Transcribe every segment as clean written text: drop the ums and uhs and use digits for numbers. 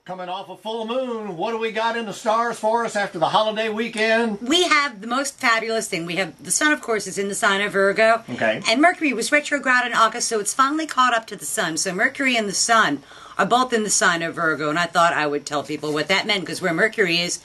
Coming off a full moon, what do we got in the stars for us after the holiday weekend? We have the most fabulous thing. We have the sun, of course, is in the sign of Virgo. Okay. And Mercury was retrograde in August, so it's finally caught up to the sun. So Mercury and the sun are both in the sign of Virgo, and I thought I would tell people what that meant, because where Mercury is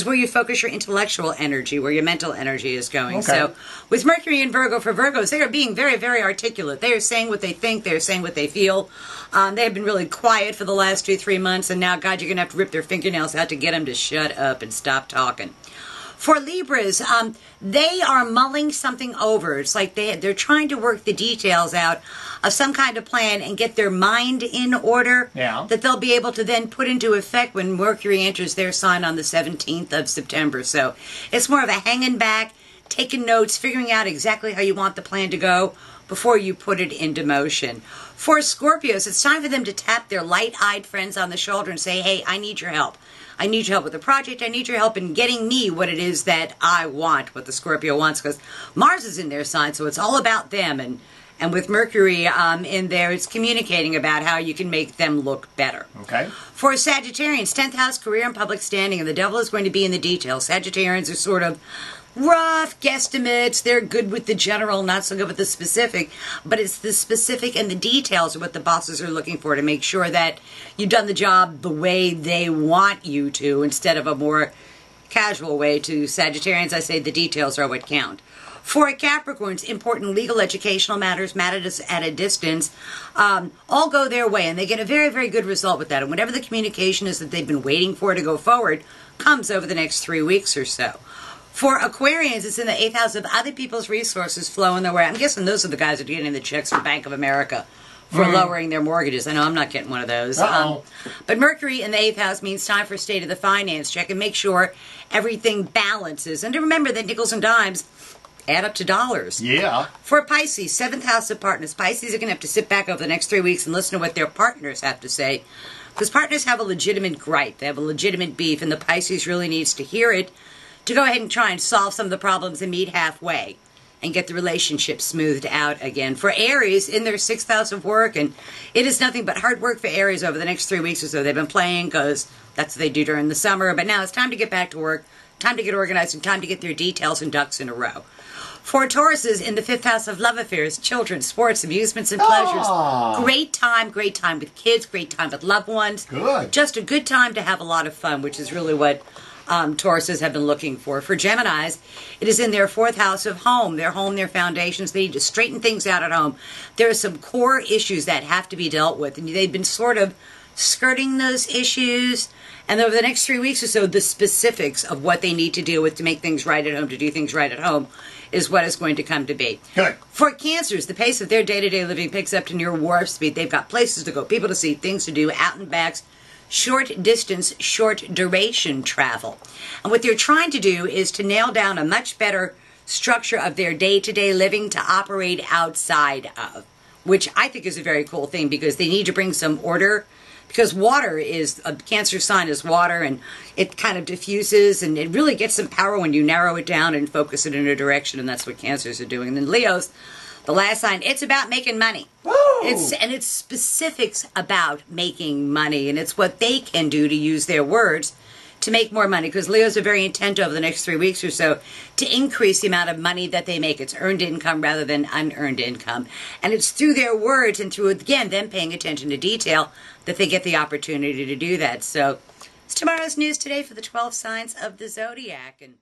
where you focus your intellectual energy, where your mental energy is going. Okay. So with Mercury in Virgo, for Virgos, they are being very, very articulate. They are saying what they think. They are saying what they feel. They have been really quiet for the last 2-3 months, and now, God, you're going to have to rip their fingernails out to get them to shut up and stop talking. For Libras, they are mulling something over. It's like they're trying to work the details out of some kind of plan and get their mind in order that they'll be able to then put into effect when Mercury enters their sign on the 17th of September. So it's more of a hanging back, taking notes, figuring out exactly how you want the plan to go before you put it into motion. For Scorpios, it's time for them to tap their light-eyed friends on the shoulder and say, hey, I need your help. I need your help with the project. I need your help in getting me what it is that I want, what the Scorpio wants, because Mars is in their sign, so it's all about them. And with Mercury in there, it's communicating about how you can make them look better. Okay. For Sagittarians, 10th house, career and public standing, and the devil is going to be in the details. Sagittarians are sort of rough guesstimates. They're good with the general, not so good with the specific. But it's the specific and the details of what the bosses are looking for to make sure that you've done the job the way they want you to, instead of a more casual way. To Sagittarians, I say the details are what count. For Capricorns, important legal educational matters at a distance all go their way, and they get a very, very good result with that. And whatever the communication is that they've been waiting for to go forward comes over the next 3 weeks or so. For Aquarians, it's in the 8th house of other people's resources flowing their way. I'm guessing those are the guys that are getting the checks from Bank of America for lowering their mortgages. I know I'm not getting one of those. But Mercury in the 8th house means time for state of the finance check and make sure everything balances. And to remember that nickels and dimes add up to dollars. Yeah. For Pisces, 7th house of partners. Pisces are going to have to sit back over the next 3 weeks and listen to what their partners have to say, because partners have a legitimate gripe. They have a legitimate beef, and the Pisces really needs to hear it to go ahead and try and solve some of the problems and meet halfway and get the relationship smoothed out again. For Aries, in their 6th house of work, and it is nothing but hard work for Aries over the next 3 weeks or so. They've been playing because that's what they do during the summer, but now it's time to get back to work, time to get organized, and time to get their details and ducks in a row. For Tauruses, in the 5th house of love affairs, children, sports, amusements, and pleasures. Great time with kids, great time with loved ones. Good. Just a good time to have a lot of fun, which is really what Tauruses have been looking for. For Geminis, it is in their 4th house of home, their foundations. They need to straighten things out at home. There are some core issues that have to be dealt with, and they've been sort of skirting those issues. And over the next 3 weeks or so, the specifics of what they need to deal with to make things right at home, to do things right at home, is what is going to come to be. Good. For Cancers, the pace of their day-to-day living picks up to near warp speed. They've got places to go, people to see, things to do, out and backs, short distance, short duration travel. And what they're trying to do is to nail down a much better structure of their day-to-day living to operate outside of, which I think is a very cool thing, because they need to bring some order, because water is, a Cancer sign is water, and it kind of diffuses, and it really gets some power when you narrow it down and focus it in a direction, and that's what Cancers are doing. And then Leos, the last sign, it's about making money. It's specifics about making money, and it's what they can do to use their words to make more money, because Leos are very intent over the next 3 weeks or so to increase the amount of money that they make. It's earned income rather than unearned income. And it's through their words and through, again, them paying attention to detail that they get the opportunity to do that. So it's tomorrow's news today for the 12 signs of the zodiac. And